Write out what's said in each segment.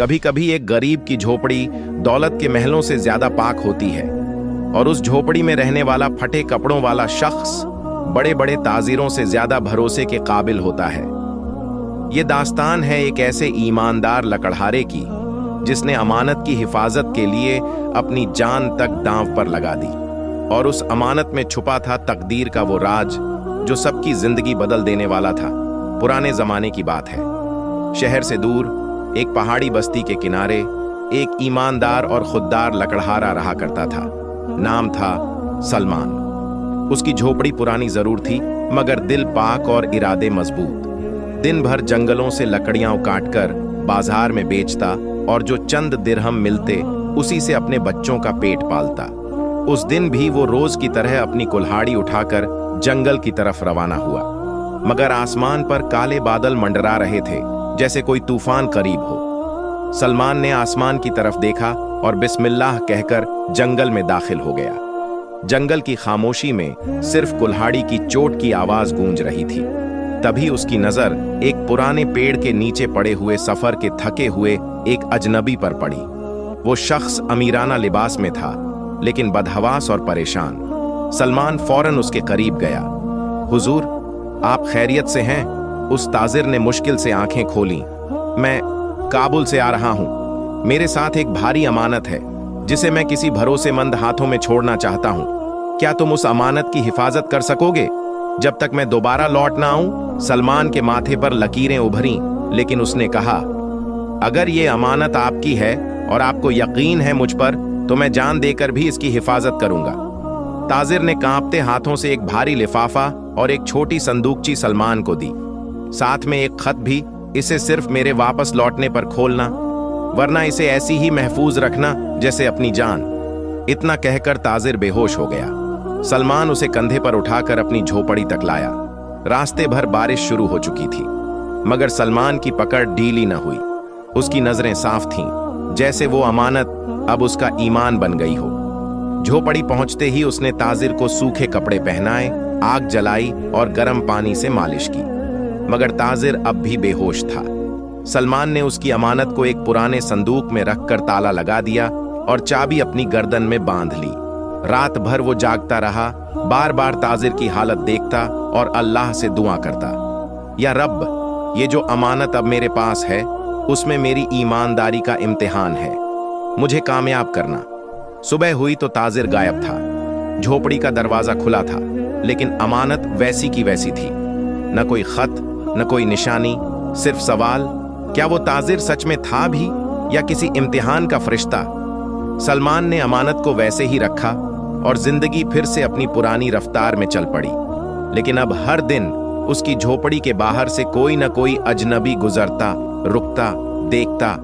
कभी कभी एक गरीब की झोपड़ी दौलत के महलों से ज्यादा पाक होती है, और उस झोपड़ी में रहने वाला फटे कपड़ों वाला शख्स बड़े बड़े ताजिरों से ज्यादा भरोसे के काबिल होता है। ये दास्तान है एक ऐसे ईमानदार लकड़हारे की जिसने अमानत की हिफाजत के लिए अपनी जान तक दांव पर लगा दी, और उस अमानत में छुपा था तकदीर का वो राज जो सबकी जिंदगी बदल देने वाला था। पुराने जमाने की बात है। शहर से दूर एक पहाड़ी बस्ती के किनारे एक ईमानदार और खुददार लकड़हारा रहा करता था। नाम था सलमान। उसकी झोपड़ी पुरानी जरूर थी, मगर दिल पाक और इरादे मजबूत। दिन भर जंगलों से लकड़ियां काटकर बाजार में बेचता, और जो चंद दिरहम मिलते उसी से अपने बच्चों का पेट पालता। उस दिन भी वो रोज की तरह अपनी कुल्हाड़ी उठाकर जंगल की तरफ रवाना हुआ, मगर आसमान पर काले बादल मंडरा रहे थे, जैसे कोई तूफान करीब हो। सलमान ने आसमान की तरफ देखा और बिस्मिल्लाह कहकर जंगल में दाखिल हो गया। जंगल की खामोशी में सिर्फ कुल्हाड़ी की चोट की आवाज गूंज रही थी। तभी उसकी नजर एक पुराने पेड़ के नीचे पड़े हुए सफर के थके हुए एक अजनबी पर पड़ी। वो शख्स अमीराना लिबास में था, लेकिन बदहवास और परेशान। सलमान फौरन उसके करीब गया। हुजूर, आप खैरियत से हैं? उस ताजिर ने मुश्किल से आंखें खोलीं। मैं काबुल से आ रहा हूं। मेरे साथ एक भारी अमानत है जिसे मैं किसी भरोसेमंद हाथों में छोड़ना चाहता हूं। क्या तुम उस अमानत की हिफाजत कर सकोगे जब तक मैं दोबारा लौट ना आऊं? सलमान के माथे पर लकीरें उभरी, लेकिन उसने कहा, अगर ये अमानत आपकी है और आपको यकीन है मुझ पर, तो मैं जान देकर भी इसकी हिफाजत करूंगा। ताजिर ने कांपते हाथों से एक भारी लिफाफा और एक छोटी संदूकची सलमान को दी। साथ में एक खत भी। इसे सिर्फ मेरे वापस लौटने पर खोलना, वरना इसे ऐसी ही महफूज रखना जैसे अपनी जान। इतना कहकर ताजिर बेहोश हो गया। सलमान उसे कंधे पर उठाकर अपनी झोपड़ी तक लाया। रास्ते भर बारिश शुरू हो चुकी थी, मगर सलमान की पकड़ ढीली न हुई। उसकी नजरें साफ थीं, जैसे वो अमानत अब उसका ईमान बन गई हो। झोपड़ी पहुंचते ही उसने ताजिर को सूखे कपड़े पहनाए, आग जलाई और गर्म पानी से मालिश की, मगर ताजिर अब भी बेहोश था। सलमान ने उसकी अमानत को एक पुराने संदूक में रखकर ताला लगा दिया और चाबी अपनी गर्दन में बांध ली। रात भर वो जागता रहा, बार बार ताजिर की हालत देखता और अल्लाह से दुआ करता, या रब, ये जो अमानत अब मेरे पास है उसमें मेरी ईमानदारी का इम्तिहान है, मुझे कामयाब करना। सुबह हुई तो ताजिर गायब था। झोपड़ी का दरवाजा खुला था, लेकिन अमानत वैसी की वैसी थी। न कोई खत, न कोई निशानी, सिर्फ सवाल, क्या वो ताजिर सच में था भी या किसी इम्तिहान का फरिश्ता? सलमान ने अमानत को वैसे ही रखा और जिंदगी फिर से अपनी पुरानी रफ्तार में चल पड़ी। लेकिन अब हर दिन उसकी झोपड़ी के बाहर से कोई न कोई अजनबी गुजरता, रुकता, देखता,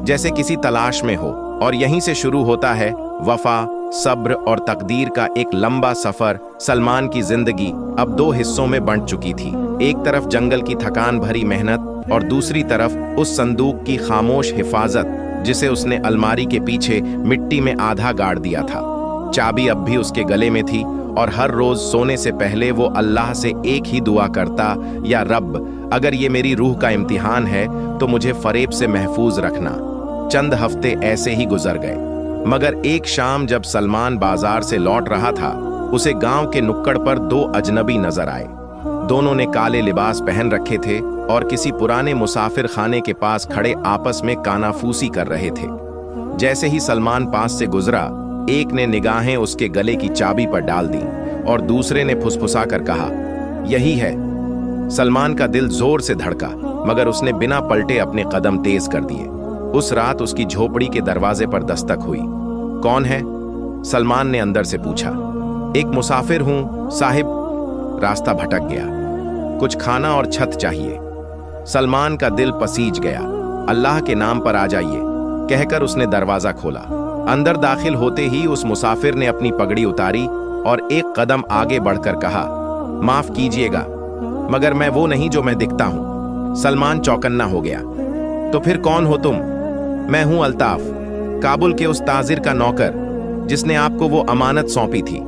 जैसे किसी तलाश में हो। और यहीं से शुरू होता है वफा, सब्र और तकदीर का एक लंबा सफर। सलमान की जिंदगी अब दो हिस्सों में बंट चुकी थी। एक तरफ जंगल की थकान भरी मेहनत, और दूसरी तरफ उस संदूक की खामोश हिफाजत जिसे उसने अलमारी के पीछे मिट्टी में आधा गाड़ दिया था। चाबी अब भी उसके गले में थी, और हर रोज सोने से पहले वो अल्लाह से एक ही दुआ करता, या रब, अगर ये मेरी रूह का इम्तिहान है तो मुझे फरेब से महफूज रखना। चंद हफ्ते ऐसे ही गुजर गए, मगर एक शाम जब सलमान बाजार से लौट रहा था, उसे गांव के नुक्कड़ पर दो अजनबी नजर आए। दोनों ने काले लिबास पहन रखे थे और किसी पुराने मुसाफिर खाने के पास खड़े आपस में कानाफूसी कर रहे थे। जैसे ही सलमान पास से गुजरा, एक ने निगाहें उसके गले की चाबी पर डाल दी और दूसरे ने फुसफुसा कर कहा, यही है। सलमान का दिल जोर से धड़का, मगर उसने बिना पलटे अपने कदम तेज कर दिए। उस रात उसकी झोपड़ी के दरवाजे पर दस्तक हुई। कौन है? सलमान ने अंदर से पूछा। एक मुसाफिर हूं साहिब, रास्ता भटक गया, कुछ खाना और छत चाहिए। सलमान का दिल पसीज गया। अल्लाह के नाम पर आ जाइए, कहकर उसने दरवाजा खोला। अंदर दाखिल होते ही उस मुसाफिर ने अपनी पगड़ी उतारी और एक कदम आगे बढ़कर कहा, माफ कीजिएगा, मगर मैं वो नहीं जो मैं दिखता हूं। सलमान चौकन्ना हो गया। तो फिर कौन हो तुम? मैं हूं अल्ताफ, काबुल के उस ताजिर का नौकर जिसने आपको वो अमानत सौंपी थी।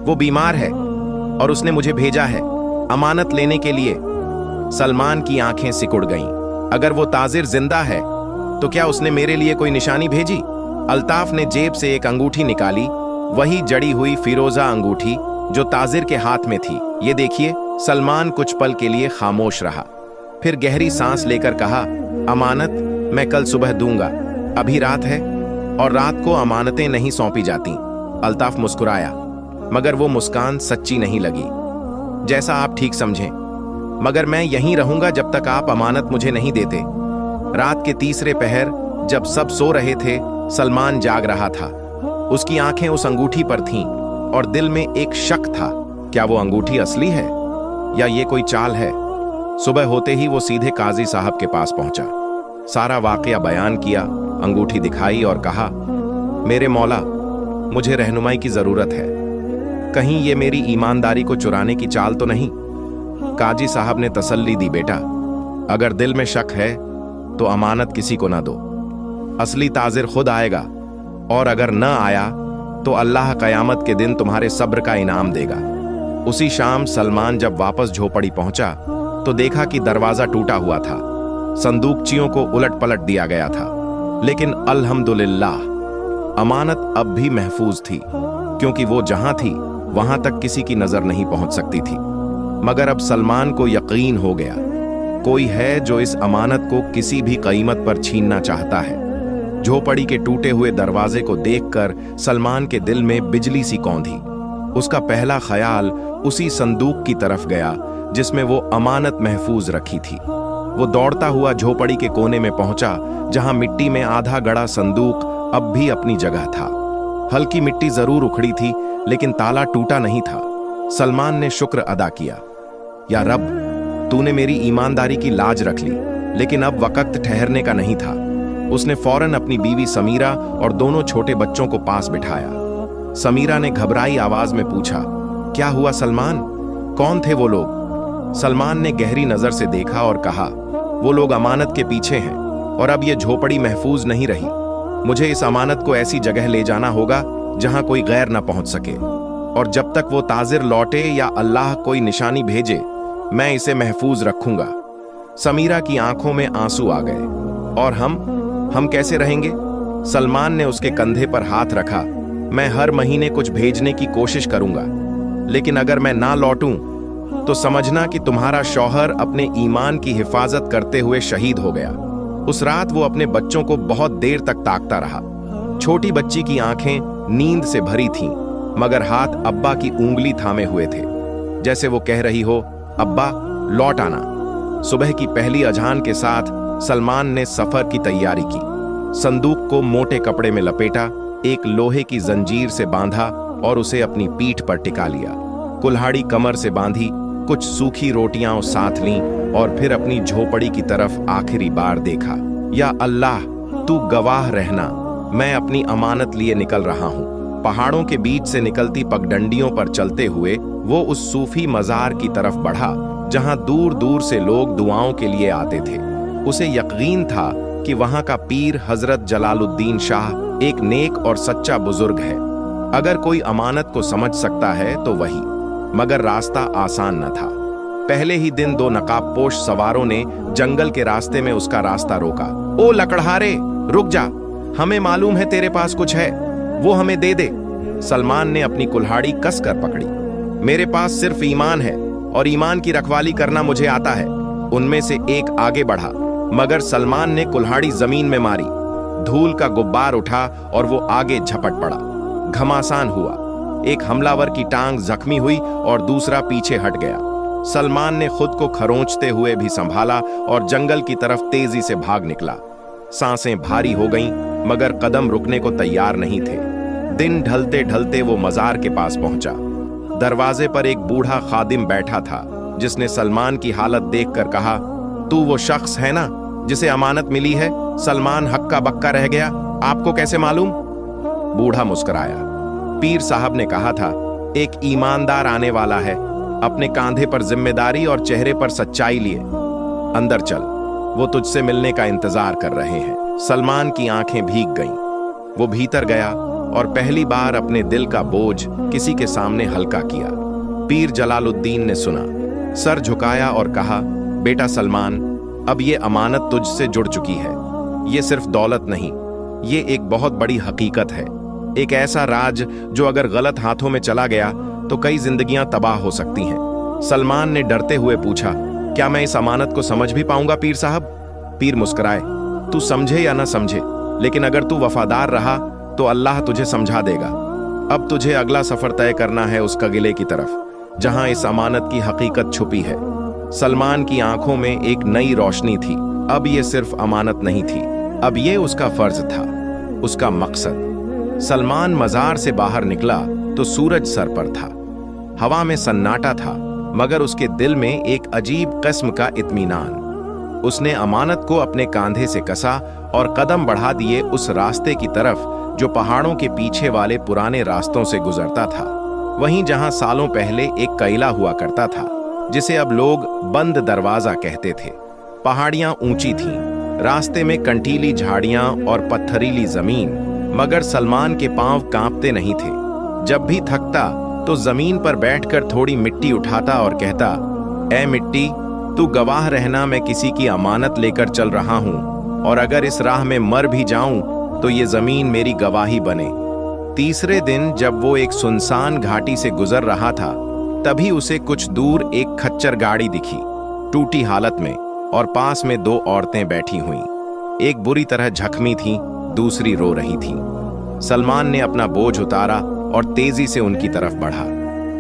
वो बीमार है और उसने मुझे भेजा है अमानत लेने के लिए। सलमान की आंखें सिकुड़ गईं। अगर वो ताजिर जिंदा है तो क्या उसने मेरे लिए कोई निशानी भेजी? अल्ताफ ने जेब से एक अंगूठी निकाली, वही जड़ी हुई फिरोजा अंगूठी जो ताजिर के हाथ में थी। ये देखिए। सलमान कुछ पल के लिए खामोश रहा, फिर गहरी सांस लेकर कहा, अमानत मैं कल सुबह दूंगा, अभी रात है और रात को अमानतें नहीं सौंपी जाती। अल्ताफ मुस्कुराया, मगर वो मुस्कान सच्ची नहीं लगी। जैसा आप ठीक समझें, मगर मैं यहीं रहूंगा जब तक आप अमानत मुझे नहीं देते। रात के तीसरे पहर जब सब सो रहे थे, सलमान जाग रहा था। उसकी आंखें उस अंगूठी पर थीं और दिल में एक शक था, क्या वो अंगूठी असली है या ये कोई चाल है? सुबह होते ही वो सीधे काजी साहब के पास पहुंचा, सारा वाकया बयान किया, अंगूठी दिखाई और कहा, मेरे मौला, मुझे रहनुमाई की जरूरत है, कहीं ये मेरी ईमानदारी को चुराने की चाल तो नहीं? काजी साहब ने तसल्ली दी, बेटा, अगर दिल में शक है तो अमानत किसी को ना दो, असली ताजिर खुद आएगा, और अगर न आया तो अल्लाह कयामत के दिन तुम्हारे सब्र का इनाम देगा। उसी शाम सलमान जब वापस झोपड़ी पहुंचा तो देखा कि दरवाजा टूटा हुआ था, संदूकचियों को उलट पलट दिया गया था, लेकिन अल्हम्दुलिल्लाह अमानत अब भी महफूज थी, क्योंकि वो जहां थी वहां तक किसी की नजर नहीं पहुंच सकती थी। मगर अब सलमान को यकीन हो गया, कोई है जो इस अमानत को किसी भी कीमत पर छीनना चाहता है। झोपड़ी के टूटे हुए दरवाजे को देखकर सलमान के दिल में बिजली सी कौंधी। उसका पहला ख्याल उसी संदूक की तरफ गया जिसमें वो अमानत महफूज रखी थी। वो दौड़ता हुआ झोपड़ी के कोने में पहुंचा, जहां मिट्टी में आधा गड़ा संदूक अब भी अपनी जगह था। हल्की मिट्टी जरूर उखड़ी थी, लेकिन ताला टूटा नहीं था। सलमान ने शुक्र अदा किया, या रब, तूने मेरी ईमानदारी की लाज रख ली, लेकिन अब वक्त ठहरने का नहीं था। उसने फौरन अपनी बीवी समीरा और दोनों छोटे बच्चों को पास बिठाया। समीरा ने घबराई आवाज में पूछा, क्या हुआ सलमान? कौन थे वो लोग? सलमान ने गहरी नजर से देखा और कहा, वो लोग अमानत के पीछे हैं और अब ये झोपड़ी महफूज नहीं रही। मुझे इस अमानत को ऐसी जगह ले जाना होगा जहां कोई गैर न पहुंच सके, और जब तक वो ताजिर लौटे या अल्लाह कोई निशानी भेजे, मैं इसे महफूज रखूंगा। समीरा की आंखों में आंसू आ गए। और हम कैसे रहेंगे? सलमान ने उसके कंधे पर हाथ रखा। मैं हर महीने कुछ भेजने की कोशिश करूंगा, लेकिन अगर मैं ना लौटूं तो समझना कि तुम्हारा शौहर अपने ईमान की हिफाजत करते हुए शहीद हो गया। उस रात वो अपने बच्चों को बहुत देर तक ताकता रहा। छोटी बच्ची की आंखें नींद से भरी थीं, मगर हाथ अब्बा की उंगली थामे हुए थे, जैसे वो कह रही हो, अब्बा लौट आना। सुबह की पहली अजान के साथ सलमान ने सफर की तैयारी की। संदूक को मोटे कपड़े में लपेटा, एक लोहे की जंजीर से बांधा और उसे अपनी पीठ पर टिका लिया। कुल्हाड़ी कमर से बांधी, कुछ सूखी रोटियां साथ लीं और फिर अपनी झोपड़ी की तरफ आखिरी बार देखा। या अल्लाह, तू गवाह रहना, मैं अपनी अमानत लिए निकल रहा हूं। पहाड़ों के बीच से निकलती पगडंडियों पर चलते हुए वो उस सूफी मजार की तरफ बढ़ा, जहां दूर दूर से लोग दुआओं के लिए आते थे। उसे यकीन था कि वहां का पीर हजरत जलालुद्दीन शाह एक नेक और सच्चा बुजुर्ग है। अगर कोई अमानत को समझ सकता है तो वही, मगर रास्ता आसान न था। पहले ही दिन दो नकाबपोश सवारों ने जंगल के रास्ते में उसका रास्ता रोका। ओ लकड़हारे, रुक जा, हमें मालूम है तेरे पास कुछ है, वो हमें दे दे। सलमान ने अपनी कुल्हाड़ी कसकर पकड़ी। मेरे पास सिर्फ ईमान है और ईमान की रखवाली करना मुझे आता है। उनमें से एक आगे बढ़ा, मगर सलमान ने कुल्हाड़ी जमीन में मारी। धूल का गुब्बार उठा और वो आगे झपट पड़ा। घमासान हुआ, एक हमलावर की टांग जख्मी हुई और दूसरा पीछे हट गया। सलमान ने खुद को खरोंचते हुए भी संभाला और जंगल की तरफ तेजी से भाग निकला। सांसें भारी हो गईं, मगर कदम रुकने को तैयार नहीं थे। दिन ढलते ढलते वो मजार के पास पहुंचा। दरवाजे पर एक बूढ़ा खादिम बैठा था, जिसने सलमान की हालत देखकर कहा, तू वो शख्स है ना जिसे अमानत मिली है? सलमान हक्का बक्का रह गया, आपको कैसे मालूम? बूढ़ा मुस्कुराया। पीर साहब ने कहा था, एक ईमानदार आने वाला है, अपने कांधे पर जिम्मेदारी और चेहरे पर सच्चाई लिए। अंदर चल, वो तुझसे मिलने का इंतजार कर रहे हैं। सलमान की आंखें भीग गईं। वो भीतर गया और पहली बार अपने दिल का बोझ किसी के सामने हल्का किया। पीर जलालुद्दीन ने सुना, सर झुकाया और कहा, बेटा सलमान, अब ये अमानत तुझसे जुड़ चुकी है। ये सिर्फ दौलत नहीं, ये एक बहुत बड़ी हकीकत है, एक ऐसा राज जो अगर गलत हाथों में चला गया तो कई जिंदगियां तबाह हो सकती हैं। सलमान ने डरते हुए पूछा, क्या मैं इस अमानत को समझ भी पाऊंगा पीर साहब? पीर मुस्कुराए, तू समझे या ना समझे, लेकिन अगर तू वफादार रहा तो अल्लाह तुझे समझा देगा। अब तुझे अगला सफर तय करना है उस कगिले की तरफ जहां इस अमानत की हकीकत छुपी है। सलमान की आंखों में एक नई रोशनी थी। अब ये सिर्फ अमानत नहीं थी, अब ये उसका फर्ज था, उसका मकसद। सलमान मजार से बाहर निकला तो सूरज सर पर था, हवा में सन्नाटा था, मगर उसके दिल में एक अजीब किस्म का इत्मीनान। उसने अमानत को अपने कांधे से कसा और कदम बढ़ा दिए उस रास्ते की तरफ जो पहाड़ों के पीछे वाले पुराने रास्तों से गुजरता था, वहीं जहां सालों पहले एक किला हुआ करता था जिसे अब लोग बंद दरवाजा कहते थे। पहाड़ियां ऊंची थीं, रास्ते में कंटीली झाड़ियां और पत्थरीली जमीन, मगर सलमान के पांव कांपते नहीं थे। जब भी थकता तो जमीन पर बैठकर थोड़ी मिट्टी उठाता और कहता, ऐ मिट्टी, तू गवाह रहना, मैं किसी की अमानत लेकर चल रहा हूं, और अगर इस राह में मर भी जाऊं तो ये जमीन मेरी गवाही बने। तीसरे दिन जब वो एक सुनसान घाटी से गुजर रहा था, तभी उसे कुछ दूर एक खच्चर गाड़ी दिखी, टूटी हालत में, और पास में दो औरतें बैठी हुईं। एक बुरी तरह जख्मी थी, दूसरी रो रही थी। सलमान ने अपना बोझ उतारा और तेजी से उनकी तरफ बढ़ा।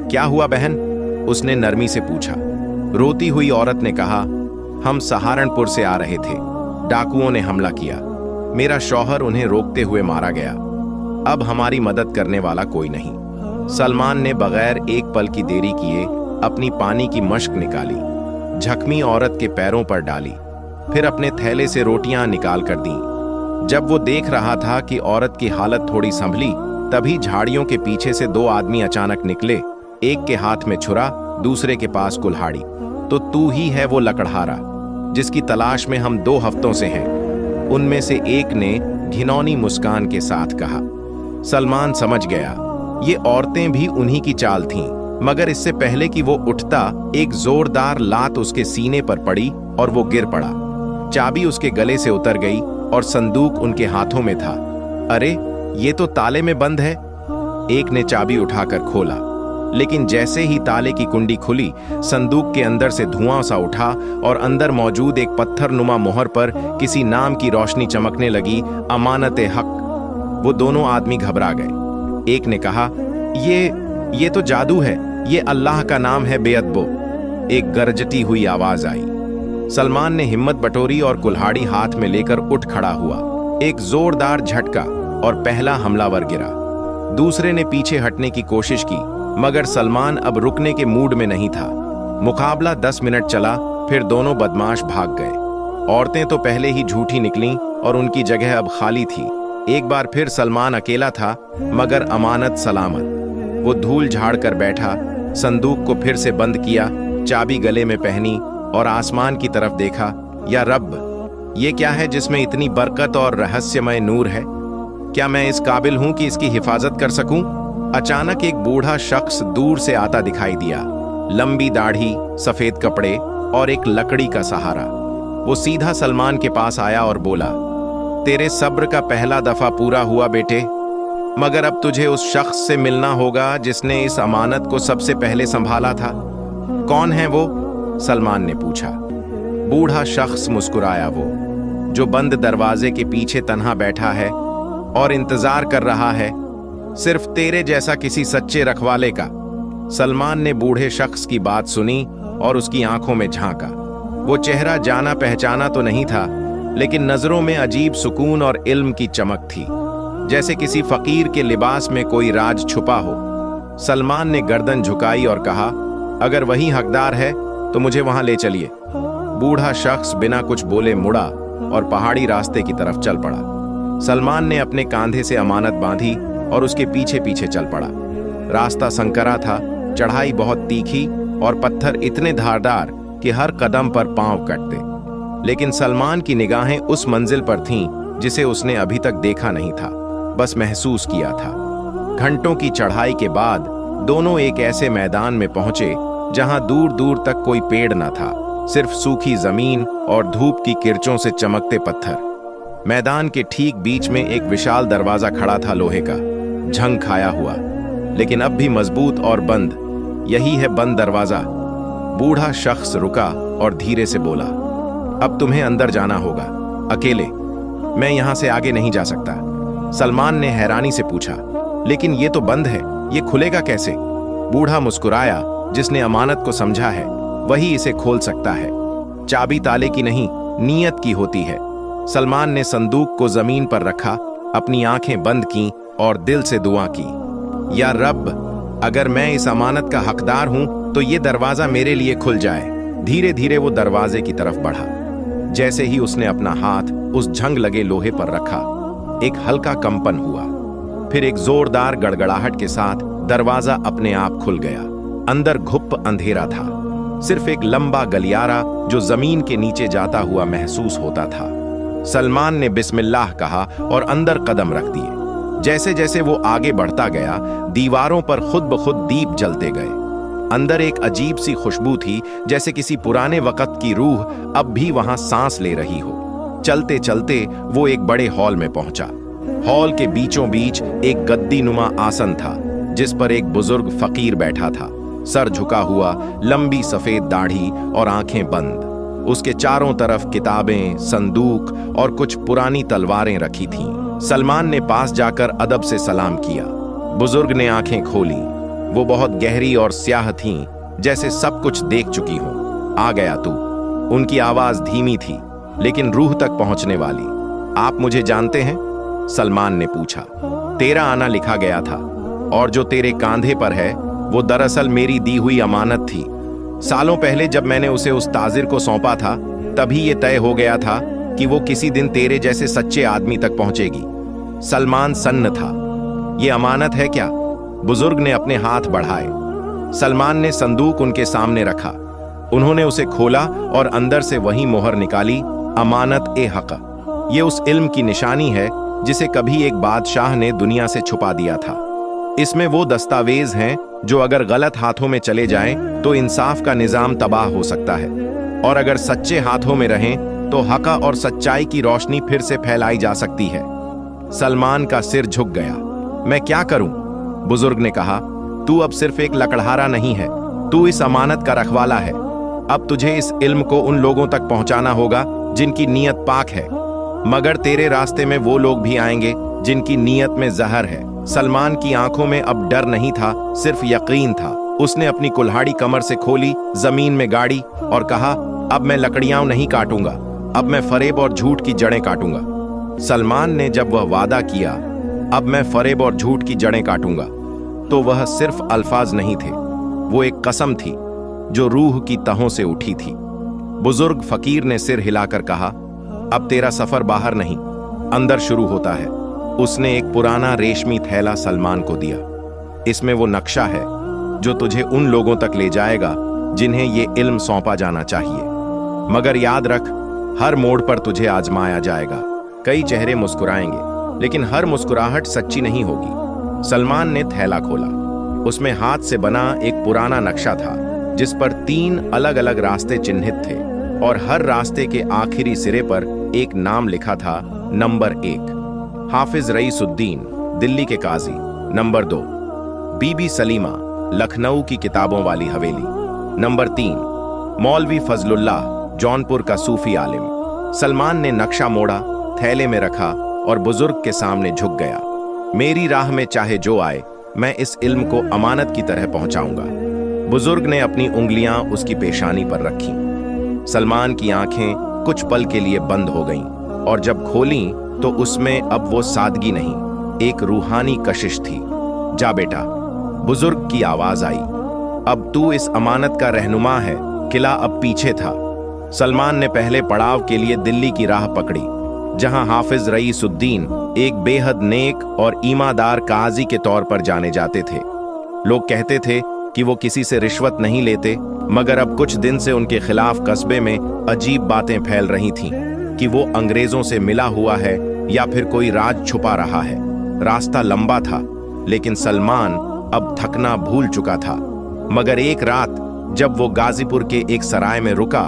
क्या हुआ बहन? उसने नरमी से पूछा। रोती हुई औरत ने कहा, हम सहारनपुर से आ रहे थे, डाकुओं ने हमला किया, मेरा शौहर उन्हें रोकते हुए मारा गया, अब हमारी मदद करने वाला कोई नहीं। सलमान ने बगैर एक पल की देरी किए अपनी पानी की मश्क निकाली, जख्मी औरत के पैरों पर डाली, फिर अपने थैले से रोटियां निकाल कर दी। जब वो देख रहा था कि औरत की हालत थोड़ी संभली, तभी झाड़ियों के पीछे से दो आदमी अचानक निकले, एक के हाथ में छुरा, दूसरे के पास कुल्हाड़ी। तो तू ही है वो लकड़हारा जिसकी तलाश में हम 2 हफ्तों से हैं, उनमें से एक ने घिनौनी मुस्कान के साथ कहा। सलमान समझ गया, ये औरतें भी उन्हीं की चाल थीं, मगर इससे पहले कि वो उठता, एक जोरदार लात उसके सीने पर पड़ी और वो गिर पड़ा। चाबी उसके गले से उतर गई और संदूक उनके हाथों में था। अरे, ये तो ताले में बंद है। एक ने चाबी उठाकर खोला, लेकिन जैसे ही ताले की कुंडी खुली, संदूक के अंदर से धुआं सा उठा और अंदर मौजूद एक पत्थरनुमा मोहर पर किसी नाम की रोशनी चमकने लगी, अमानत-ए हक। वो दोनों आदमी घबरा गए। एक ने कहा, ये तो जादू है, ये अल्लाह का नाम है बेअदबो। एक गरजती हुई आवाज आई। सलमान ने हिम्मत बटोरी और कुल्हाड़ी हाथ में लेकर उठ खड़ा हुआ। एक जोरदार झटका और पहला हमलावर गिरा। दूसरे ने पीछे हटने की कोशिश की, मगर सलमान अब रुकने के मूड में नहीं था। मुकाबला 10 मिनट चला, फिर दोनों बदमाश भाग गए। औरतें तो पहले ही झूठी निकलीं और उनकी जगह अब खाली थी। एक बार फिर सलमान अकेला था, मगर अमानत सलामत। वो धूल झाड़ कर बैठा, संदूक को फिर से बंद किया, चाबी गले में पहनी और आसमान की तरफ देखा। या रब, ये क्या है जिसमें इतनी बरकत और रहस्यमय नूर है? क्या मैं इस काबिल हूं कि इसकी हिफाजत कर सकूं? अचानक एक बूढ़ा शख्स दूर से आता दिखाई दिया, लंबी दाढ़ी, सफेद कपड़े और एक लकड़ी का सहारा। वो सीधा सलमान के पास आया और बोला, तेरे सब्र का पहला दफा पूरा हुआ बेटे, मगर अब तुझे उस शख्स से मिलना होगा जिसने इस अमानत को सबसे पहले संभाला था। कौन है वो? सलमान ने पूछा। बूढ़ा शख्स मुस्कुराया। वो जो बंद दरवाजे के पीछे तन्हा बैठा है और इंतजार कर रहा है, सिर्फ तेरे जैसा किसी सच्चे रखवाले का। सलमान ने बूढ़े शख्स की बात सुनी और उसकी आंखों में झांका। वो चेहरा जाना पहचाना तो नहीं था, लेकिन नजरों में अजीब सुकून और इल्म की चमक थी, जैसे किसी फकीर के लिबास में कोई राज छुपा हो। सलमान ने गर्दन झुकाई और कहा, अगर वही हकदार है तो मुझे वहां ले चलिए। बूढ़ा शख्स बिना कुछ बोले मुड़ा और पहाड़ी रास्ते की तरफ चल पड़ा। सलमान ने अपने कांधे से अमानत बांधी और उसके पीछे पीछे चल पड़ा। रास्ता संकरा था, चढ़ाई बहुत तीखी और पत्थर इतने धारदार कि हर कदम पर पांव कटते। लेकिन सलमान की निगाहें उस मंजिल पर थीं जिसे उसने अभी तक देखा नहीं था, बस महसूस किया था। घंटों की चढ़ाई के बाद दोनों एक ऐसे मैदान में पहुंचे जहां दूर दूर तक कोई पेड़ न था, सिर्फ सूखी जमीन और धूप की किरचों से चमकते पत्थर। मैदान के ठीक बीच में एक विशाल दरवाजा खड़ा था, लोहे का, झंग खाया हुआ, लेकिन अब भी मजबूत और बंद। यही है बंद दरवाजा। बूढ़ा शख्स रुका और धीरे से बोला, अब तुम्हें अंदर जाना होगा, अकेले। मैं यहां से आगे नहीं जा सकता। सलमान ने हैरानी से पूछा, लेकिन ये तो बंद है, ये खुलेगा कैसे? बूढ़ा मुस्कुराया, जिसने अमानत को समझा है वही इसे खोल सकता है। चाबी ताले की नहीं, नीयत की होती है। सलमान ने संदूक को जमीन पर रखा, अपनी आंखें बंद की और दिल से दुआ की, या रब, अगर मैं इस अमानत का हकदार हूं तो ये दरवाजा मेरे लिए खुल जाए। धीरे धीरे वो दरवाजे की तरफ बढ़ा। जैसे ही उसने अपना हाथ उस झंग लगे लोहे पर रखा, एक हल्का कंपन हुआ, फिर एक जोरदार गड़गड़ाहट के साथ दरवाजा अपने आप खुल गया। अंदर घुप अंधेरा था, सिर्फ एक लंबा गलियारा जो जमीन के नीचे जाता हुआ महसूस होता था। सलमान ने बिस्मिल्लाह कहा और अंदर कदम रख दिए। जैसे जैसे वो आगे बढ़ता गया, दीवारों पर खुद ब खुद दीप जलते गए। अंदर एक अजीब सी खुशबू थी, जैसे किसी पुराने वक्त की रूह अब भी वहां सांस ले रही हो। चलते चलते वो एक बड़े हॉल में पहुंचा। हॉल के बीचों बीच एक गद्दी नुमा आसन था, जिस पर एक बुजुर्ग फकीर बैठा था, सर झुका हुआ, लंबी सफेद दाढ़ी और आंखें बंद। उसके चारों तरफ किताबें, संदूक और कुछ पुरानी तलवारें रखी थीं। सलमान ने पास जाकर अदब से सलाम किया। बुजुर्ग ने आंखें खोली। वो बहुत गहरी और स्याह थीं, जैसे सब कुछ देख चुकी हो। आ गया तू। उनकी आवाज धीमी थी, लेकिन रूह तक पहुंचने वाली। आप मुझे जानते हैं? सलमान ने पूछा। तेरा आना लिखा गया था, और जो तेरे कांधे पर है वो दरअसल मेरी दी हुई अमानत थी। सालों पहले जब मैंने उसे उस ताजिर को सौंपा था, तभी ये तय हो गया था कि वो किसी दिन तेरे जैसे सच्चे आदमी तक पहुंचेगी। सलमान सन्न था। ये अमानत है क्या? बुजुर्ग ने अपने हाथ बढ़ाए। सलमान ने संदूक उनके सामने रखा। उन्होंने उसे खोला और अंदर से वही मोहर निकाली, अमानत ए हक। ये उस इल्म की निशानी है जिसे कभी एक बादशाह ने दुनिया से छुपा दिया था। इसमें वो दस्तावेज हैं जो अगर गलत हाथों में चले जाएं तो इंसाफ का निजाम तबाह हो सकता है, और अगर सच्चे हाथों में रहें तो हक और सच्चाई की रोशनी फिर से फैलाई जा सकती है। सलमान का सिर झुक गया। मैं क्या करूं? बुजुर्ग ने कहा, तू अब सिर्फ एक लकड़हारा नहीं है, तू इस अमानत का रखवाला है। अब तुझे इस इल्म को उन लोगों तक पहुंचाना होगा जिनकी नीयत पाक है, मगर तेरे रास्ते में वो लोग भी आएंगे जिनकी नीयत में जहर है। सलमान की आंखों में अब डर नहीं था, सिर्फ यकीन था। उसने अपनी कुल्हाड़ी कमर से खोली, जमीन में गाड़ी और कहा, अब मैं लकड़ियां नहीं काटूंगा, अब मैं फरेब और झूठ की जड़ें काटूंगा। सलमान ने जब वह वादा किया, अब मैं फरेब और झूठ की जड़ें काटूंगा, तो वह सिर्फ अल्फाज नहीं थे, वो एक कसम थी जो रूह की तहों से उठी थी। बुजुर्ग फकीर ने सिर हिलाकर कहा, अब तेरा सफर बाहर नहीं, अंदर शुरू होता है। उसने एक पुराना रेशमी थैला सलमान को दिया। इसमें वो नक्शा है जो तुझे उन लोगों तक ले जाएगा जिन्हें ये इल्म सौंपा जाना चाहिए। मगर याद रख, हर मोड़ पर तुझे आजमाया जाएगा। कई चेहरे मुस्कुराएंगे, लेकिन हर मुस्कुराहट सच्ची नहीं होगी। सलमान ने थैला खोला। उसमें हाथ से बना एक पुराना नक्शा था, जिस पर 3 अलग अलग रास्ते चिन्हित थे, और हर रास्ते के आखिरी सिरे पर एक नाम लिखा था। नंबर 1 हाफिज रईसुद्दीन, दिल्ली के काजी। नंबर 2 बीबी सलीमा, लखनऊ की किताबों वाली हवेली। नंबर 3 मौलवी फजलुल्लाह, जौनपुर का सूफी आलिम। सलमान ने नक्शा मोड़ा, थैले में रखा और बुजुर्ग के सामने झुक गया। मेरी राह में चाहे जो आए, मैं इस इल्म को अमानत की तरह पहुंचाऊंगा। बुजुर्ग ने अपनी उंगलियां उसकी पेशानी पर रखी। सलमान की आंखें कुछ पल के लिए बंद हो गईं, और जब खोलीं तो उसमें अब वो सादगी नहीं, एक रूहानी कशिश थी। जा बेटा, बुजुर्ग की आवाज आई, अब तू इस अमानत का रहनुमा है, किला अब पीछे था। सलमान ने पहले पड़ाव के लिए दिल्ली की राह पकड़ी, जहां हाफिज रईसुद्दीन एक बेहद नेक और ईमानदार काजी के तौर पर जाने जाते थे। लोग कहते थे कि वो किसी से रिश्वत नहीं लेते, मगर अब कुछ दिन से उनके खिलाफ कस्बे में अजीब बातें फैल रही थीं कि वो अंग्रेजों से मिला हुआ है या फिर कोई राज छुपा रहा है। रास्ता लंबा था, लेकिन सलमान अब थकना भूल चुका था। मगर एक रात जब वो गाजीपुर के एक सराय में रुका,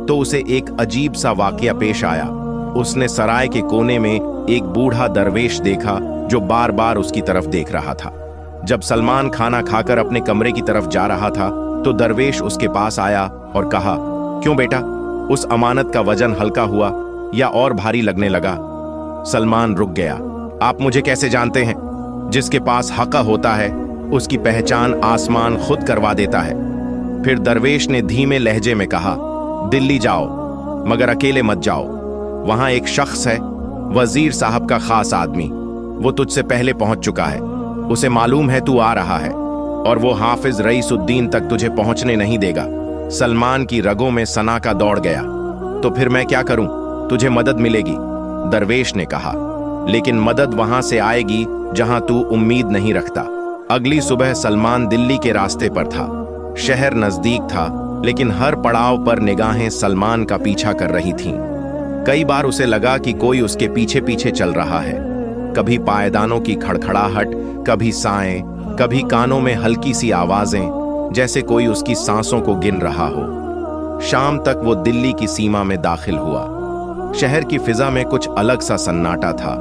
तो उसे एक अजीब सा वाकया पेश आया। उसने सराय के कोने में एक बूढ़ा दरवेश देखा जो बार बार उसकी तरफ देख रहा था। जब सलमान खाना खाकर अपने कमरे की तरफ जा रहा था तो दरवेश उसके पास आया और कहा, क्यों बेटा, उस अमानत का वजन हल्का हुआ या और भारी लगने लगा? सलमान रुक गया। आप मुझे कैसे जानते हैं? जिसके पास हक होता है उसकी पहचान आसमान खुद करवा देता है। फिर दरवेश ने धीमे लहजे में कहा, दिल्ली जाओ, मगर अकेले मत जाओ। वहां एक शख्स है, वजीर साहब का खास आदमी। वो तुझसे पहले पहुंच चुका है। उसे मालूम है तू आ रहा है और वो हाफिज रईसुद्दीन तक तुझे पहुंचने नहीं देगा। सलमान की रगों में सनाका दौड़ गया। तो फिर मैं क्या करूं? तुझे मदद मिलेगी, दरवेश ने कहा, लेकिन मदद वहां से आएगी जहां तू उम्मीद नहीं रखता। अगली सुबह सलमान दिल्ली के रास्ते पर था। शहर नजदीक था, लेकिन हर पड़ाव पर निगाहें सलमान का पीछा कर रही थीं। कई बार उसे लगा कि कोई उसके पीछे पीछे चल रहा है। कभी पायदानों की खड़खड़ाहट, कभी साएं, कभी कानों में हल्की सी आवाजें, जैसे कोई उसकी सांसों को गिन रहा हो। शाम तक वो दिल्ली की सीमा में दाखिल हुआ। शहर की फिजा में कुछ अलग सा सन्नाटा था।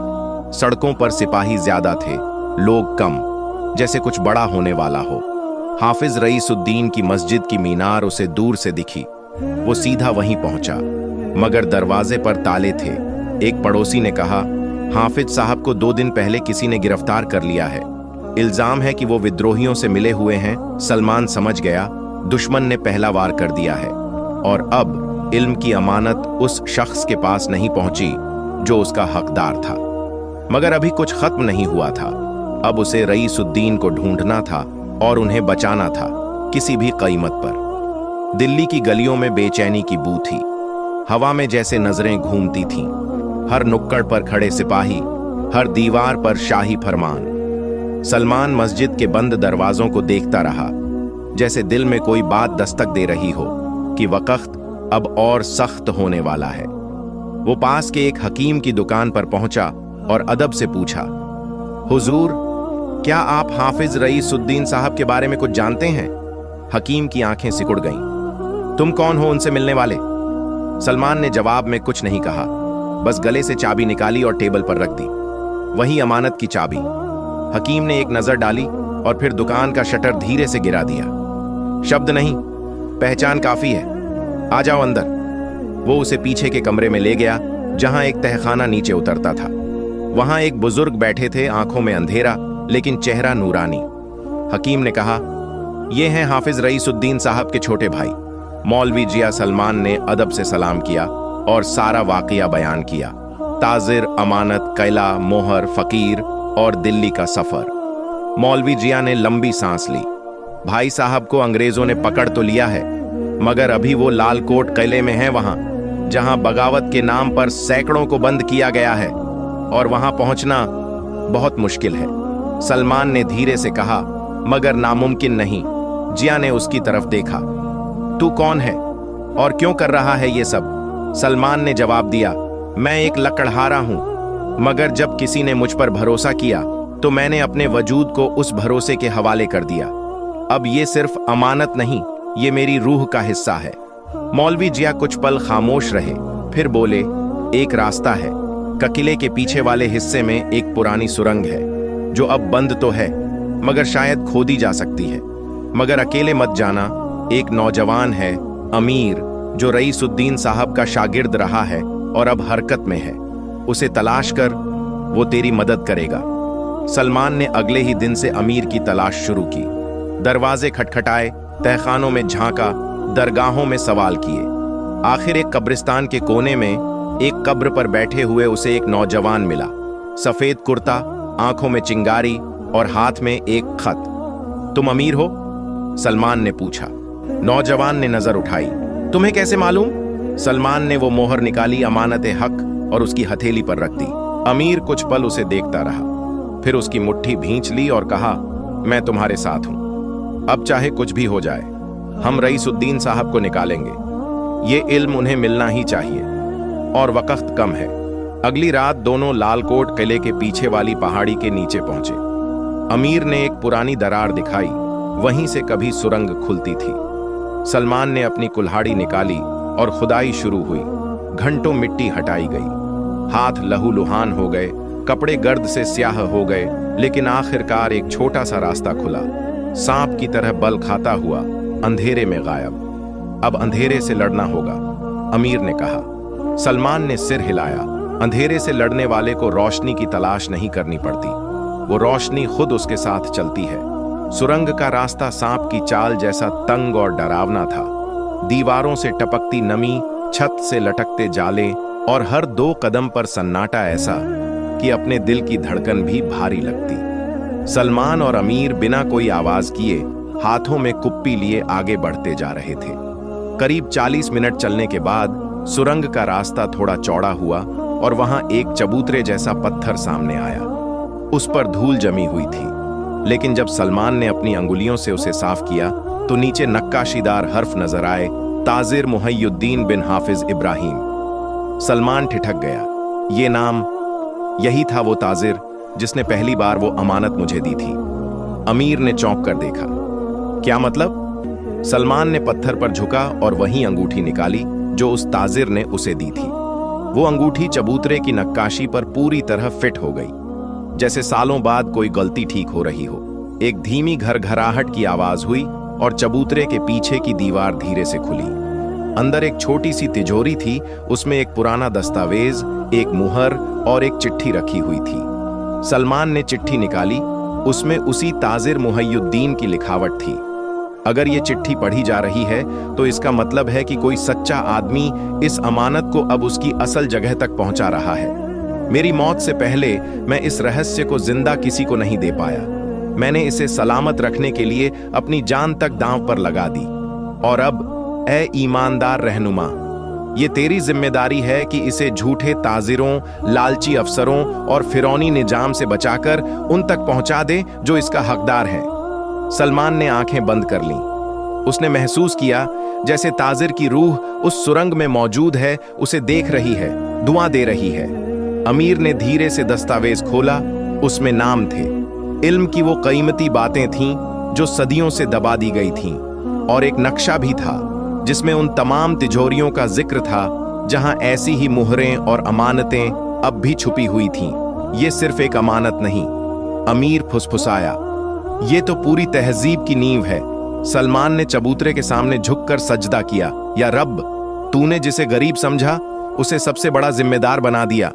सड़कों पर सिपाही ज्यादा थे, लोग कम, जैसे कुछ बड़ा होने वाला हो। हाफिज रईसुद्दीन की मस्जिद की मीनार उसे दूर से दिखी। वो सीधा वहीं पहुंचा, मगर दरवाजे पर ताले थे। एक पड़ोसी ने कहा, हाफिज साहब को 2 दिन पहले किसी ने गिरफ्तार कर लिया है। इल्जाम है कि वो विद्रोहियों से मिले हुए हैं। सलमान समझ गया, दुश्मन ने पहला वार कर दिया है और अब इल्म की अमानत उस शख्स के पास नहीं पहुंची जो उसका हकदार था। मगर अभी कुछ खत्म नहीं हुआ था। अब उसे रईसुद्दीन को ढूंढना था और उन्हें बचाना था, किसी भी कीमत पर। दिल्ली की गलियों में बेचैनी की बू थी। हवा में जैसे नजरें घूमती थीं। हर नुक्कड़ पर खड़े सिपाही, हर दीवार पर शाही फरमान। सलमान मस्जिद के बंद दरवाजों को देखता रहा, जैसे दिल में कोई बात दस्तक दे रही हो कि वक्त अब और सख्त होने वाला है। वो पास के एक हकीम की दुकान पर पहुंचा और अदब से पूछा, हुजूर, क्या आप हाफिज रईसुद्दीन साहब के बारे में कुछ जानते हैं? हकीम की आंखें सिकुड़ गईं। तुम कौन हो उनसे मिलने वाले? सलमान ने जवाब में कुछ नहीं कहा, बस गले से चाबी निकाली और टेबल पर रख दी। वही अमानत की चाबी। हकीम ने एक नजर डाली और फिर दुकान का शटर धीरे से गिरा दिया। शब्द नहीं, पहचान काफी है, आ जाओ अंदर। वो उसे पीछे के कमरे में ले गया, जहां एक तहखाना नीचे उतरता था। वहां एक बुजुर्ग बैठे थे, आंखों में अंधेरा लेकिन चेहरा नूरानी। हकीम ने कहा, ये हैं हाफिज रईसुद्दीन साहब के छोटे भाई। मौलवी जिया। सलमान ने अदब से सलाम किया और सारा वाकया बयान किया। ताजिर, अमानत, कैला, मोहर, फकीर और दिल्ली का सफर। मौलवी जिया ने लंबी सांस ली। भाई साहब को अंग्रेजों ने पकड़ तो लिया है, मगर अभी वो लालकोट किले में है, वहां जहां बगावत के नाम पर सैकड़ों को बंद किया गया है, और वहां पहुंचना बहुत मुश्किल है। सलमान ने धीरे से कहा, मगर नामुमकिन नहीं। जिया ने उसकी तरफ देखा। तू कौन है और क्यों कर रहा है ये सब? सलमान ने जवाब दिया, मैं एक लकड़हारा हूं, मगर जब किसी ने मुझ पर भरोसा किया तो मैंने अपने वजूद को उस भरोसे के हवाले कर दिया। अब ये सिर्फ अमानत नहीं, ये मेरी रूह का हिस्सा है। मौलवी जिया कुछ पल खामोश रहे, फिर बोले, एक रास्ता है। किले के पीछे वाले हिस्से में एक पुरानी सुरंग है, जो अब बंद तो है, मगर शायद खोदी जा सकती है। मगर अकेले मत जाना। एक नौजवान है, अमीर, जो रईसुद्दीन साहब का शागिर्द रहा है और अब हरकत में है। उसे तलाश कर, वो तेरी मदद करेगा। सलमान ने अगले ही दिन से अमीर की तलाश शुरू की। दरवाजे खटखटाए, तहखानों में झांका, दरगाहों में सवाल किए। आखिर एक कब्रिस्तान के कोने में एक कब्र पर बैठे हुए उसे एक नौजवान मिला। सफेद कुर्ता, आंखों में चिंगारी और हाथ में एक खत। तुम अमीर हो? सलमान ने पूछा। नौजवान ने नजर उठाई। तुम्हें कैसे मालूम? सलमान ने वो मोहर निकाली, अमानत हक, और उसकी हथेली पर रख दी। अमीर कुछ पल उसे देखता रहा, फिर उसकी मुट्ठी भींच ली और कहा, मैं तुम्हारे साथ हूं। अब चाहे कुछ भी हो जाए, हम रईसुद्दीन साहब को निकालेंगे। ये इल्म उन्हें मिलना ही चाहिए, और वक्त कम है। अगली रात दोनों लालकोट किले के पीछे वाली पहाड़ी के नीचे पहुंचे। अमीर ने एक पुरानी दरार दिखाई, वहीं से कभी सुरंग खुलती थी। सलमान ने अपनी कुल्हाड़ी निकाली और खुदाई शुरू हुई। घंटों मिट्टी हटाई गई, हाथ लहूलुहान हो गए, कपड़े गर्द से स्याह हो गए, लेकिन आखिरकार एक छोटा सा रास्ता खुला। सांप की तरह बल खाता हुआ अंधेरे में गायब। अब अंधेरे से लड़ना होगा, अमीर ने कहा। सलमान ने सिर हिलाया। अंधेरे से लड़ने वाले को रोशनी की तलाश नहीं करनी पड़ती, वो रोशनी खुद उसके साथ चलती है। सुरंग का रास्ता सांप की चाल जैसा तंग और डरावना था। दीवारों से टपकती नमी, छत से लटकते जाले और हर 2 कदम पर सन्नाटा ऐसा कि अपने दिल की धड़कन भी भारी लगती। सलमान और अमीर बिना कोई आवाज किए हाथों में कुप्पी लिए आगे बढ़ते जा रहे थे। करीब 40 मिनट चलने के बाद सुरंग का रास्ता थोड़ा चौड़ा हुआ और वहां एक चबूतरे जैसा पत्थर सामने आया। उस पर धूल जमी हुई थी, लेकिन जब सलमान ने अपनी अंगुलियों से उसे साफ किया तो नीचे नक्काशीदार हर्फ नजर आए, ताजिर मुहय्युद्दीन बिन हाफिज इब्राहिम। सलमान ठिठक गया। ये नाम, यही था वो ताजिर जिसने पहली बार वो अमानत मुझे दी थी। अमीर ने चौंक कर देखा। क्या मतलब? सलमान ने पत्थर पर झुका और वही अंगूठी निकाली जो उस ताजिर ने उसे दी थी। वो अंगूठी चबूतरे की नक्काशी पर पूरी तरह फिट हो गई, जैसे सालों बाद कोई गलती ठीक हो रही हो। एक धीमी घरघराहट की आवाज हुई और चबूतरे के पीछे की दीवार धीरे से खुली। अंदर एक छोटी सी तिजोरी थी, उसमें एक पुराना दस्तावेज, एक मुहर और एक चिट्ठी रखी हुई थी। सलमान ने चिट्ठी निकाली, उसमें उसी ताजिर मुहय्युद्दीन की लिखावट थी। अगर ये चिट्ठी पढ़ी जा रही है तो इसका मतलब है कि कोई सच्चा आदमी इस अमानत को अब उसकी असल जगह तक पहुंचा रहा है। मेरी मौत से पहले मैं इस रहस्य को जिंदा किसी को नहीं दे पाया। मैंने इसे सलामत रखने के लिए अपनी जान तक दांव पर लगा दी। और अब ए ईमानदार रहनुमा, ये तेरी जिम्मेदारी है कि इसे झूठे ताजिरों, लालची अफसरों और फिरौनी निजाम से बचाकर उन तक पहुंचा दे जो इसका हकदार है। सलमान ने आंखें बंद कर लीं। उसने महसूस किया जैसे ताजिर की रूह उस सुरंग में मौजूद है, उसे देख रही है, दुआ दे रही है। अमीर ने धीरे से दस्तावेज खोला। उसमें नाम थे, इल्म की वो कीमती बातें थीं जो सदियों से दबा दी गई थीं, और एक नक्शा भी था जिसमें उन तमाम तिजोरियों का जिक्र था जहां ऐसी ही मुहरें और अमानतें अब भी छुपी हुई थीं। ये सिर्फ एक अमानत नहीं, अमीर फुसफुसाया, ये तो पूरी तहजीब की नींव है। सलमान ने चबूतरे के सामने झुककर सजदा किया। या रब, तूने जिसे गरीब समझा उसे सबसे बड़ा जिम्मेदार बना दिया।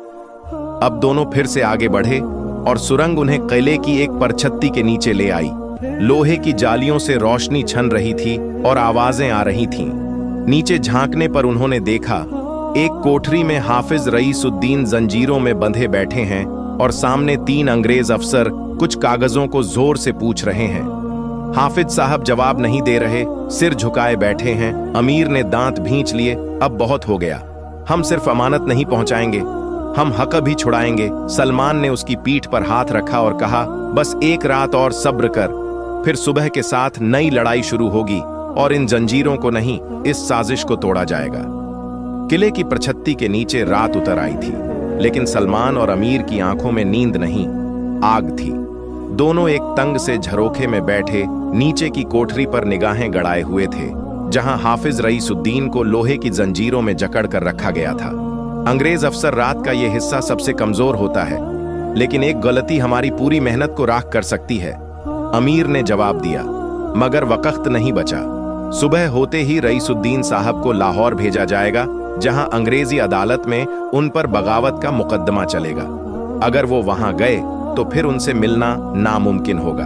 अब दोनों फिर से आगे बढ़े और सुरंग उन्हें किले की एक परछत्ती के नीचे ले आई। लोहे की जालियों से रोशनी छन रही थी और आवाजें आ रही थीं। नीचे झांकने पर उन्होंने देखा, एक कोठरी में हाफिज रईसुद्दीन जंजीरों में बंधे बैठे हैं और सामने 3 अंग्रेज अफसर कुछ कागजों को जोर से पूछ रहे हैं। हाफिज साहब जवाब नहीं दे रहे, सिर झुकाए बैठे हैं। अमीर ने दांत भींच लिए। अब बहुत हो गया, हम सिर्फ अमानत नहीं पहुंचाएंगे, हम हक भी छुड़ाएंगे। सलमान ने उसकी पीठ पर हाथ रखा और कहा, बस एक रात और सब्र कर, फिर सुबह के साथ नई लड़ाई शुरू होगी और इन जंजीरों को नहीं, इस साजिश को तोड़ा जाएगा। किले की परछत्ती के नीचे रात उतर आई थी, लेकिन सलमान और अमीर की आंखों में नींद नहीं, आग थी। दोनों एक तंग से झरोखे में बैठे नीचे की कोठरी पर निगाहें गड़ाए हुए थे, जहां हाफिज रईसुद्दीन को लोहे की जंजीरों में जकड़ कर रखा गया था। अंग्रेज अफसर, रात का यह हिस्सा सबसे कमजोर होता है, लेकिन एक गलती हमारी पूरी मेहनत को राख कर सकती है, अमीर ने जवाब दिया। मगर वक्त नहीं बचा। सुबह होते ही रईसुद्दीन साहब को लाहौर भेजा जाएगा, जहां अंग्रेजी अदालत में उन पर बगावत का मुकदमा चलेगा। अगर वो वहां गए तो फिर उनसे मिलना नामुमकिन होगा।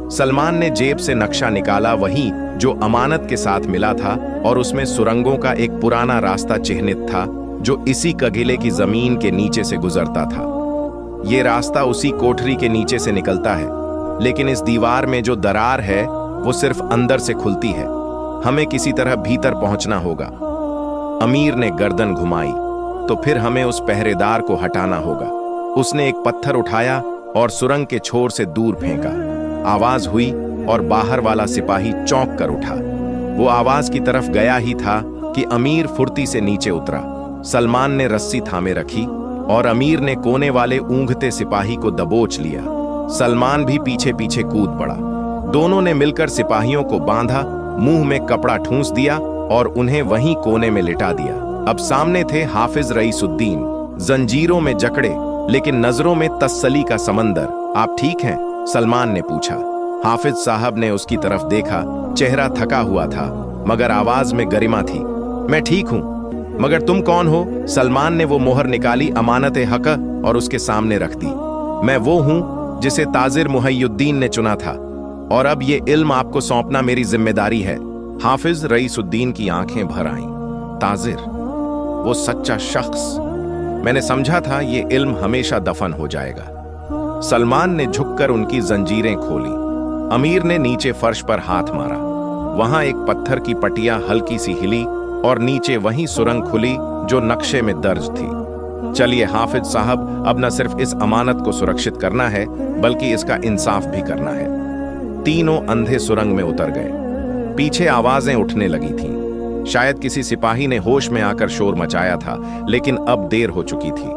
सलमान ने जेब से नक्शा निकाला, वही जो अमानत के साथ मिला था, और उसमें सुरंगों का एक पुराना रास्ता चिह्नित था जो इसी कगिले की जमीन के नीचे से गुजरता था। ये रास्ता उसी कोठरी के नीचे से निकलता है, लेकिन इस दीवार में जो दरार है वो सिर्फ अंदर से खुलती है। हमें किसी तरह भीतर पहुंचना होगा। अमीर ने गर्दन घुमाई। तो फिर हमें उस पहरेदार को हटाना होगा। उसने एक पत्थर उठाया और सुरंग के छोर से दूर फेंका। आवाज हुई और बाहर वाला सिपाही चौंक कर उठा। वो आवाज की तरफ गया ही था कि अमीर फुर्ती से नीचे उतरा। सलमान ने रस्सी थामे रखी और अमीर ने कोने वाले ऊंघते सिपाही को दबोच लिया। सलमान भी पीछे पीछे कूद पड़ा। दोनों ने मिलकर सिपाहियों को बांधा, मुंह में कपड़ा ठूंस दिया और उन्हें वहीं कोने में लिटा दिया। अब सामने थे हाफिज रईसुद्दीन, जंजीरों में जकड़े लेकिन नजरों में तसल्ली का समंदर। आप ठीक हैं? सलमान ने पूछा। हाफिज साहब ने उसकी तरफ देखा। चेहरा थका हुआ था मगर आवाज में गरिमा थी। मैं ठीक हूं, मगर तुम कौन हो? सलमान ने वो मोहर निकाली, अमानत हक, और उसके सामने रख दी। मैं वो हूं जिसे ताजिर मुहय्युद्दीन ने चुना था, और अब ये इल्म आपको सौंपना मेरी जिम्मेदारी है। हाफिज रईसुद्दीन की आंखें भर आईं। ताजिर, वो सच्चा शख्स। मैंने समझा था ये इल्म हमेशा दफन हो जाएगा। सलमान ने झुककर उनकी जंजीरें खोली। अमीर ने नीचे फर्श पर हाथ मारा। वहां एक पत्थर की पटिया हल्की सी हिली और नीचे वही सुरंग खुली जो नक्शे में दर्ज थी। चलिए हाफिज साहब, अब न सिर्फ इस अमानत को सुरक्षित करना है बल्कि इसका इंसाफ भी करना है। तीनों अंधे सुरंग में उतर गए। पीछे आवाजें उठने लगी थीं। शायद किसी सिपाही ने होश में आकर शोर मचाया था, लेकिन अब देर हो चुकी थी।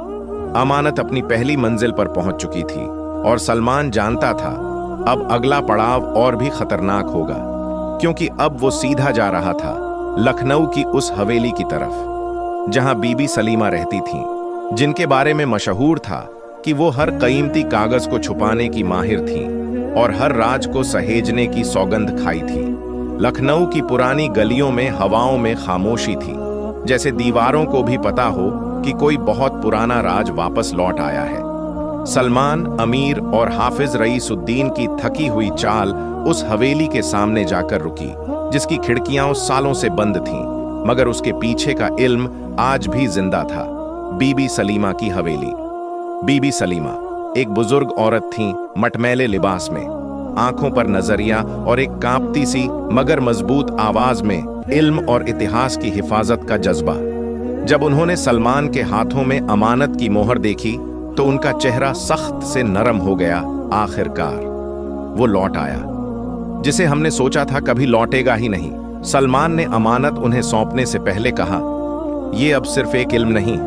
अमानत अपनी पहली मंजिल पर पहुंच चुकी थी और सलमान जानता था अब अगला पड़ाव और भी खतरनाक होगा, क्योंकि अब वो सीधा जा रहा था लखनऊ की उस हवेली की तरफ जहां बीबी सलीमा रहती थीं, जिनके बारे में मशहूर था कि वो हर कीमती कागज को छुपाने की माहिर थीं और हर राज को सहेजने की सौगंध खाई थी। लखनऊ की पुरानी गलियों में हवाओं में खामोशी थी, जैसे दीवारों को भी पता हो कि कोई बहुत पुराना राज वापस लौट आया है। सलमान, अमीर और हाफिज रईसुद्दीन की थकी हुई चाल उस हवेली के सामने जाकर रुकी, जिसकी खिड़कियां सालों से बंद थीं, मगर उसके पीछे का इल्म आज भी जिंदा था। बीबी सलीमा की हवेली। बीबी सलीमा एक बुजुर्ग औरत थीं, मटमैले लिबास में, आंखों पर नजरिया और एक कांपती सी मगर मजबूत आवाज में इल्म और इतिहास की हिफाजत का जज्बा। जब उन्होंने सलमान के हाथों में अमानत की मोहर देखी तो उनका चेहरा सख्त से नरम हो गया। आखिरकार वो लौट आया, जिसे हमने सोचा था कभी लौटेगा ही नहीं। सलमान ने अमानत उन्हें सौंपने से पहले कहा, यह अब सिर्फ एक इल्म नहीं,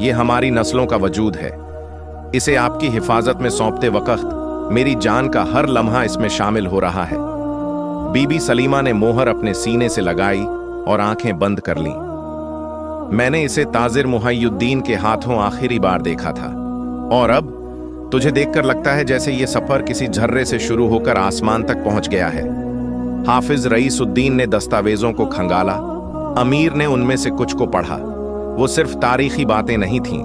ये हमारी नस्लों का वजूद है। इसे आपकी हिफाजत में सौंपते वक्त मेरी जान का हर लम्हा इसमें शामिल हो रहा है। बीबी सलीमा ने मोहर अपने सीने से लगाई और आंखें बंद कर लीं। मैंने इसे ताजिर मुहय्युद्दीन के हाथों आखिरी बार देखा था, और अब तुझे देखकर लगता है जैसे ये सफर किसी झर्रे से शुरू होकर आसमान तक पहुंच गया है। हाफिज रईसुद्दीन ने दस्तावेजों को खंगाला। अमीर ने उनमें से कुछ को पढ़ा। वो सिर्फ तारीखी बातें नहीं थीं,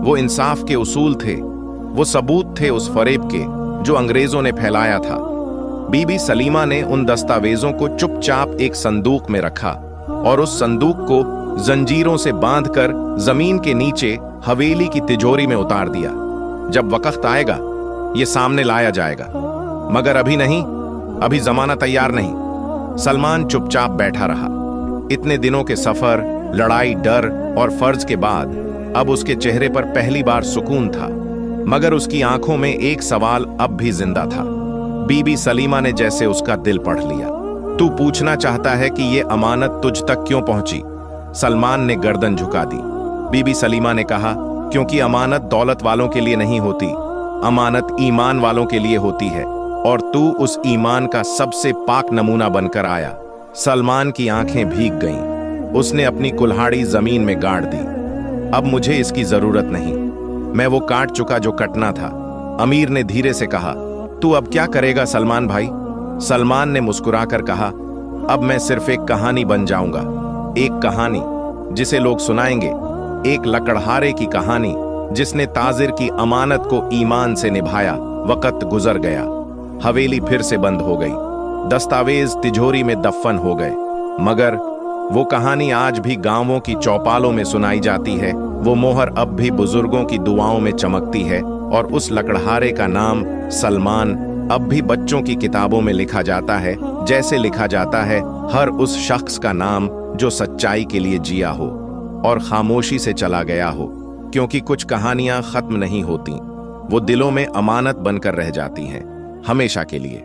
वो इंसाफ के उसूल थे, वो सबूत थे उस फरेब के जो अंग्रेजों ने फैलाया था। बीबी सलीमा ने उन दस्तावेजों को चुपचाप एक संदूक में रखा और उस संदूक को जंजीरों से बांधकर जमीन के नीचे हवेली की तिजोरी में उतार दिया। जब वक्त आएगा ये सामने लाया जाएगा, मगर अभी नहीं, अभी जमाना तैयार नहीं। सलमान चुपचाप बैठा रहा। इतने दिनों के सफर, लड़ाई, डर और फर्ज के बाद अब उसके चेहरे पर पहली बार सुकून था, मगर उसकी आंखों में एक सवाल अब भी जिंदा था। बीबी सलीमा ने जैसे उसका दिल पढ़ लिया। तू पूछना चाहता है कि ये अमानत तुझ तक क्यों पहुंची? सलमान ने गर्दन झुका दी। बीबी सलीमा ने कहा, क्योंकि अमानत दौलत वालों के लिए नहीं होती, अमानत ईमान वालों के लिए होती है, और तू उस ईमान का सबसे पाक नमूना बनकर आया। सलमान की आंखें भीग गईं। उसने अपनी कुल्हाड़ी जमीन में गाड़ दी। अब मुझे इसकी जरूरत नहीं, मैं वो काट चुका जो कटना था। अमीर ने धीरे से कहा, तू अब क्या करेगा सलमान भाई? सलमान ने मुस्कुराकर कहा, अब मैं सिर्फ एक कहानी बन जाऊंगा, एक कहानी जिसे लोग सुनाएंगे, एक लकड़हारे की कहानी जिसने ताजिर की अमानत को ईमान से निभाया। वक्त गुजर गया, हवेली फिर से बंद हो गई, दस्तावेज तिजोरी में दफन हो गए, मगर वो कहानी आज भी गांवों की चौपालों में सुनाई जाती है। वो मोहर अब भी बुजुर्गों की दुआओं में चमकती है, और उस लकड़हारे का नाम सलमान अब भी बच्चों की किताबों में लिखा जाता है, जैसे लिखा जाता है हर उस शख्स का नाम जो सच्चाई के लिए जिया हो और खामोशी से चला गया हो। क्योंकि कुछ कहानियां खत्म नहीं होती, वो दिलों में अमानत बनकर रह जाती हैं, हमेशा के लिए।